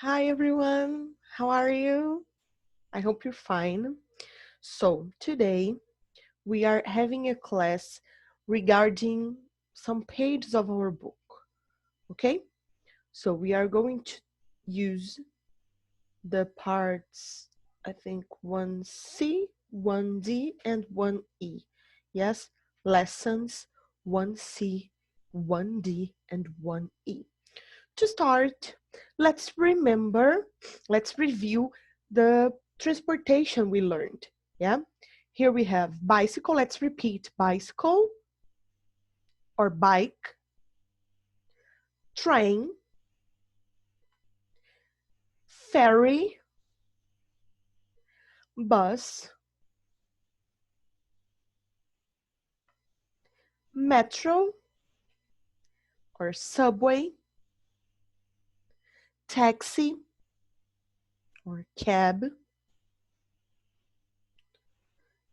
Hi everyone, how are you? I hope you're fine. So today we are having a class regarding some pages of our book, okay? So we are going to use the parts, I think 1C, 1D, and 1E. Yes, lessons 1C, 1D, and 1E. To start, let's review the transportation we learned. Yeah, here we have bicycle. Let's repeat: bicycle or bike, train, ferry, bus, metro or subway, taxi or cab,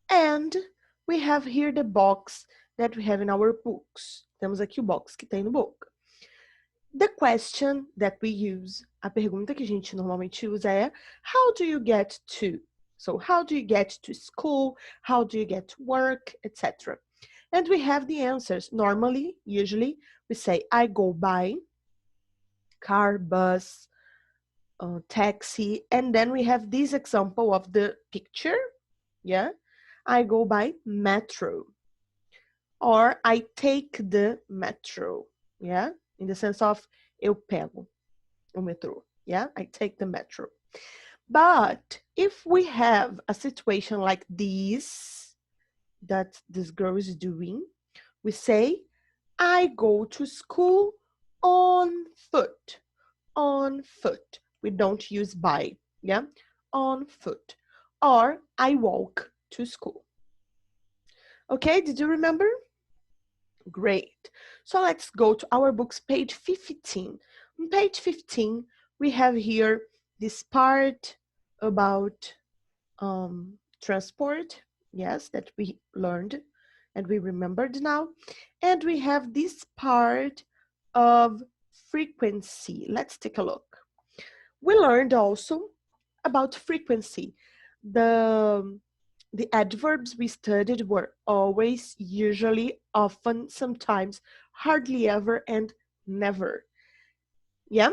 and we have here the box that we have in our books. Temos aqui o box que tem no book. The question that we use, a pergunta que a gente normalmente usa é how do you get to? So how do you get to school? How do you get to work, etc. And we have the answers. Normally, usually, we say I go by car, bus, taxi, and then we have this example of the picture. Yeah, I go by metro, or I take the metro. Yeah, in the sense of eu pego o metrô. Yeah, I take the metro. But if we have a situation like this, that this girl is doing, we say, I go to school on foot. On foot. We don't use by, yeah? On foot. Or I walk to school. Okay, did you remember? Great. So let's go to our books, page 15. On page 15, we have here this part about transport, yes, that we learned and we remembered now. And we have this part of frequency. Let's take a look. We learned also about frequency. The adverbs we studied were always, usually, often, sometimes, hardly ever, and never. Yeah?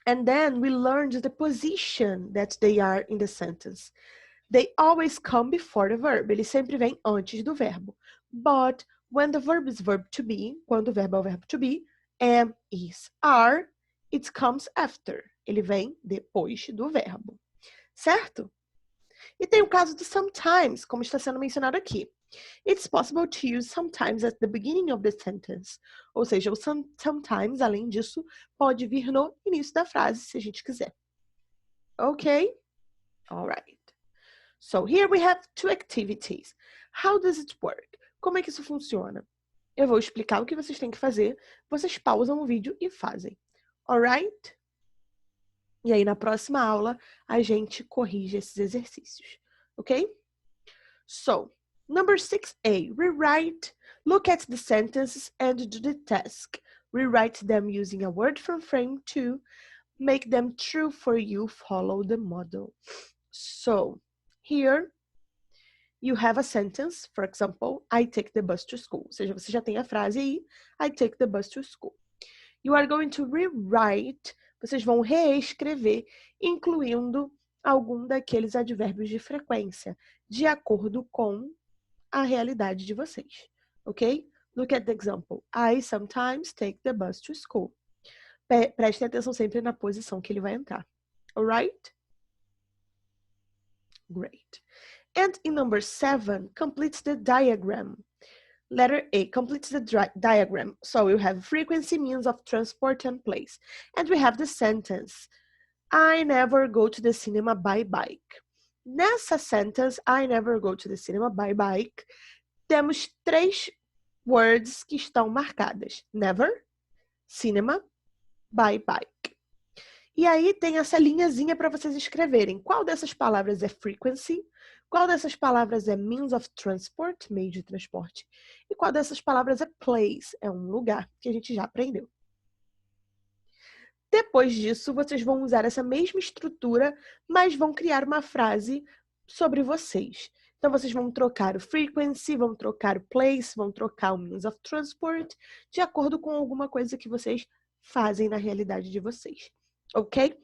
And then we learned the position that they are in the sentence. They always come before the verb. Ele sempre vem antes do verbo. But when the verb is verb to be, quando o verbo é o verbo to be, am, is, are, it comes after. Ele vem depois do verbo. Certo? E tem o caso do sometimes, como está sendo mencionado aqui. It's possible to use sometimes at the beginning of the sentence. Ou seja, o sometimes, além disso, pode vir no início da frase, se a gente quiser. Ok? All right. So here we have two activities. How does it work? Como é que isso funciona? Eu vou explicar o que vocês têm que fazer. Vocês pausam o vídeo e fazem. All right? E aí, na próxima aula, a gente corrige esses exercícios. Ok? So, number 6A, rewrite. Look at the sentences and do the task. Rewrite them using a word from frame 2. Make them true for you. Follow the model. So, here you have a sentence, for example, I take the bus to school. Ou seja, você já tem a frase aí, I take the bus to school. You are going to rewrite, vocês vão reescrever, incluindo algum daqueles advérbios de frequência, de acordo com a realidade de vocês, ok? Look at the example. I sometimes take the bus to school. Prestem atenção sempre na posição que ele vai entrar. Alright? Great. And in number 7, complete the diagram. Letter A, completes the diagram. So we have frequency, means of transport, and place. And we have the sentence, I never go to the cinema by bike. Nessa sentence, I never go to the cinema by bike, temos 3 words que estão marcadas. Never, cinema, by bike. E aí tem essa linhazinha para vocês escreverem. Qual dessas palavras é frequency? Qual dessas palavras é means of transport, meio de transporte? E qual dessas palavras é place, é um lugar que a gente já aprendeu. Depois disso, vocês vão usar essa mesma estrutura, mas vão criar uma frase sobre vocês. Então, vocês vão trocar o frequency, vão trocar o place, vão trocar o means of transport, de acordo com alguma coisa que vocês fazem na realidade de vocês. Ok?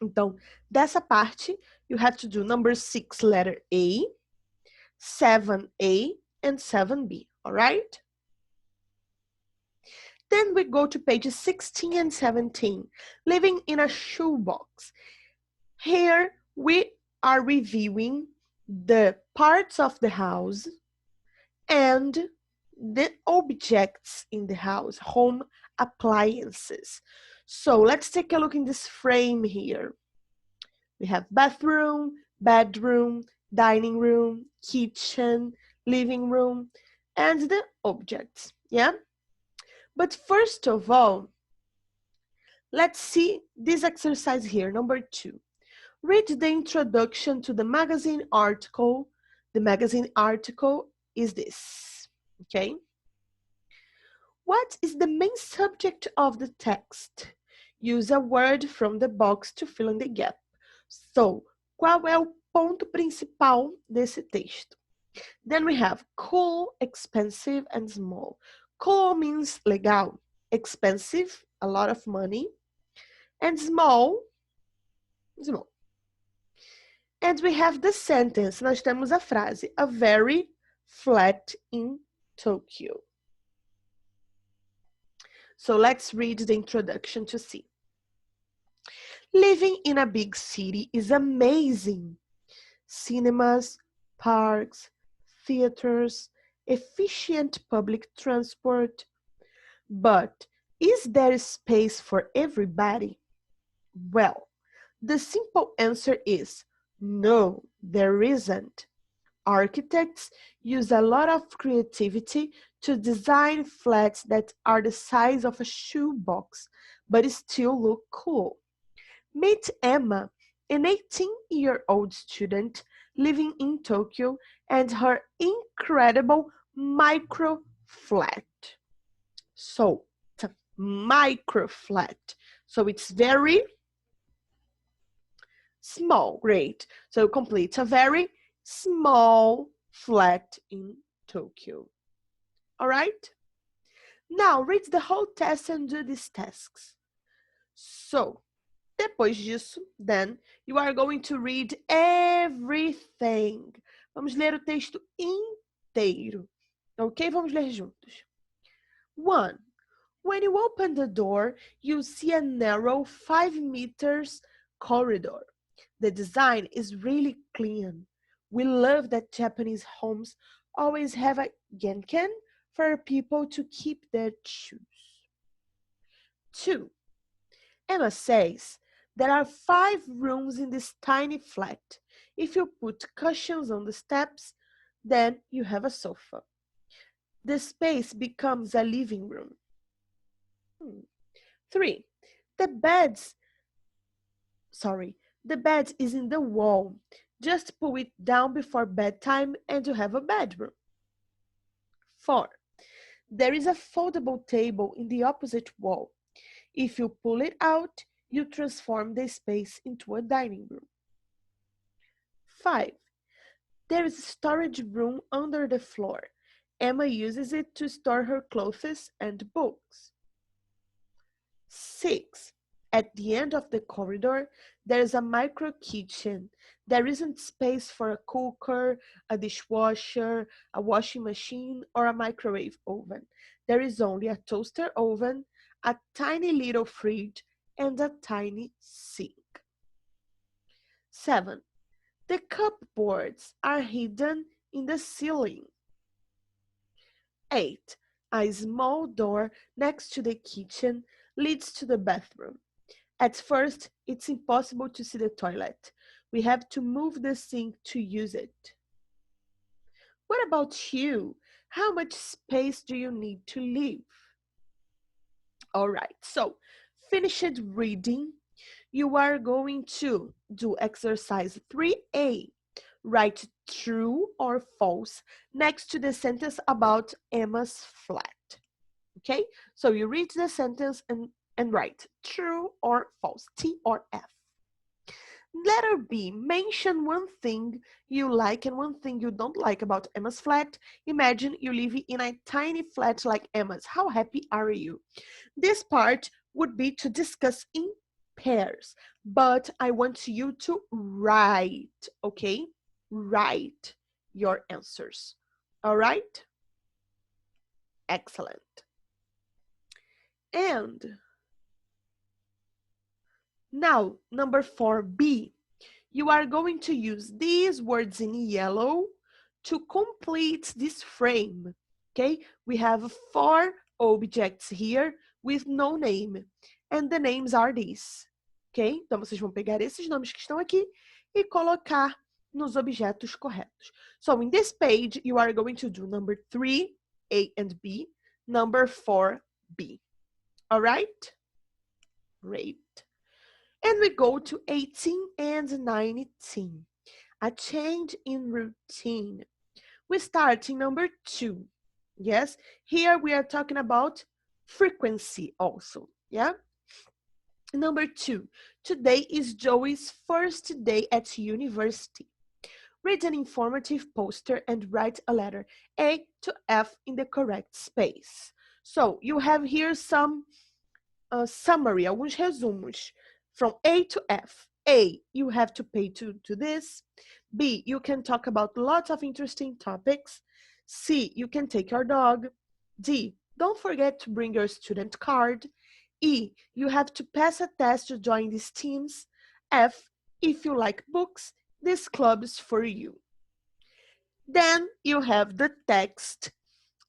Então, dessa parte, you have to do number 6, letter A, 7A, and 7B, all right? Then we go to pages 16 and 17, living in a shoebox. Here we are reviewing the parts of the house and the objects in the house, home appliances. So let's take a look in this frame here. We have bathroom, bedroom, dining room, kitchen, living room, and the objects, yeah? But first of all, let's see this exercise here, number 2. Read the introduction to the magazine article. The magazine article is this, okay? What is the main subject of the text? Use a word from the box to fill in the gap. So, qual é o ponto principal desse texto? Then we have cool, expensive, and small. Cool means legal, expensive, a lot of money, and small, small. And we have the sentence, nós temos a frase, a very flat in Tokyo. So let's read the introduction to see. Living in a big city is amazing. Cinemas, parks, theaters, efficient public transport. But is there space for everybody? Well, the simple answer is no, there isn't. Architects use a lot of creativity to design flats that are the size of a shoebox, but still look cool. Meet Emma, an 18-year-old student living in Tokyo, and her incredible micro flat. So, it's a micro flat. So it's very small, great. So complete a very small flat in Tokyo. All right? Now, read the whole test and do these tasks. So, depois disso, then, you are going to read everything. Vamos ler o texto inteiro. Ok? Vamos ler juntos. 1. When you open the door, you see a narrow 5 meters corridor. The design is really clean. We love that Japanese homes always have a genken for people to keep their shoes. 2. Emma says, there are 5 rooms in this tiny flat. If you put cushions on the steps, then you have a sofa. The space becomes a living room. 3. The bed is in the wall. Just pull it down before bedtime and you have a bedroom. 4. There is a foldable table in the opposite wall. If you pull it out, you transform the space into a dining room. 5. There is a storage room under the floor. Emma uses it to store her clothes and books. 6. At the end of the corridor, there is a micro kitchen. There isn't space for a cooker, a dishwasher, a washing machine, or a microwave oven. There is only a toaster oven, a tiny little fridge, and a tiny sink. 7. The cupboards are hidden in the ceiling. 8. A small door next to the kitchen leads to the bathroom. At first, it's impossible to see the toilet. We have to move the sink to use it. What about you? How much space do you need to live? All right, so finished reading. You are going to do exercise 3A. Write true or false next to the sentence about Emma's flat. Okay, so you read the sentence and and write true or false, T or F. Letter B, mention one thing you like and one thing you don't like about Emma's flat. Imagine you live in a tiny flat like Emma's. How happy are you? This part would be to discuss in pairs, but I want you to write, okay? Write your answers. All right? Excellent. And now, number 4B, you are going to use these words in yellow to complete this frame, okay? We have 4 objects here with no name, and the names are these, ok? Então, vocês vão pegar esses nomes que estão aqui e colocar nos objetos corretos. So, in this page, you are going to do number 3, A and B, number 4, B. All right? Great. And we go to 18 and 19. A change in routine. We start in number 2. Yes, here we are talking about frequency also. Yeah. Number 2. Today is Joey's first day at university. Read an informative poster and write a letter A to F in the correct space. So you have here some summary, alguns resumos. From A to F. A, you have to pay to this. B, you can talk about lots of interesting topics. C, you can take your dog. D, don't forget to bring your student card. E, you have to pass a test to join these teams. F, if you like books, this club is for you. Then you have the text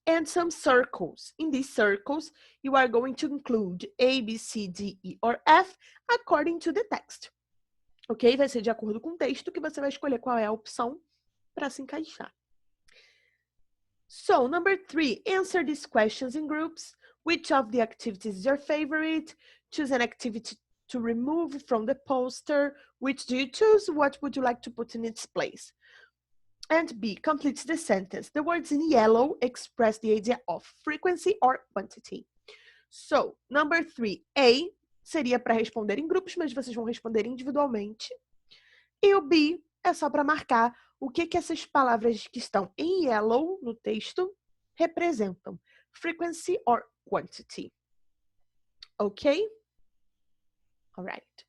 and some circles. In these circles, you are going to include A, B, C, D, E, or F according to the text. Ok? Vai ser de acordo com o texto que você vai escolher qual é a opção para se encaixar. So, number 3, answer these questions in groups. Which of the activities is your favorite? Choose an activity to remove from the poster. Which do you choose? What would you like to put in its place? And B, completes the sentence. The words in yellow express the idea of frequency or quantity. So, number 3, A, seria para responder em grupos, mas vocês vão responder individualmente. E o B é só para marcar o que essas palavras que estão em yellow no texto representam. Frequency or quantity. Ok? All right.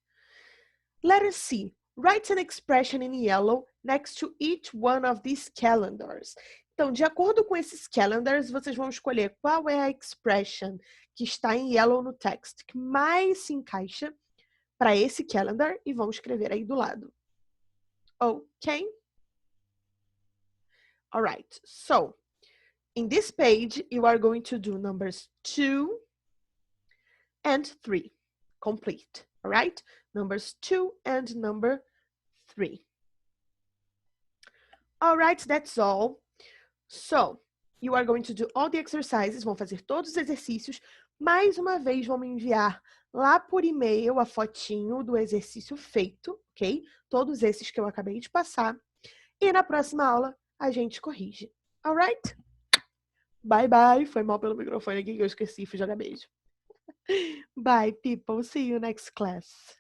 Letter C. Write an expression in yellow next to each one of these calendars. Então, de acordo com esses calendars, vocês vão escolher qual é a expression que está em yellow no text, que mais se encaixa para esse calendar e vão escrever aí do lado. Ok? All right. So, in this page, you are going to do numbers 2 and 3. Complete. All right? Numbers 2 and number 3. All right, that's all. So, you are going to do all the exercises, vão fazer todos os exercícios. Mais uma vez, vão me enviar lá por e-mail a fotinho do exercício feito, ok? Todos esses que eu acabei de passar. E na próxima aula, a gente corrige. All right? Bye, bye. Foi mal pelo microfone aqui que eu esqueci, fui jogar beijo. Bye, people. See you next class.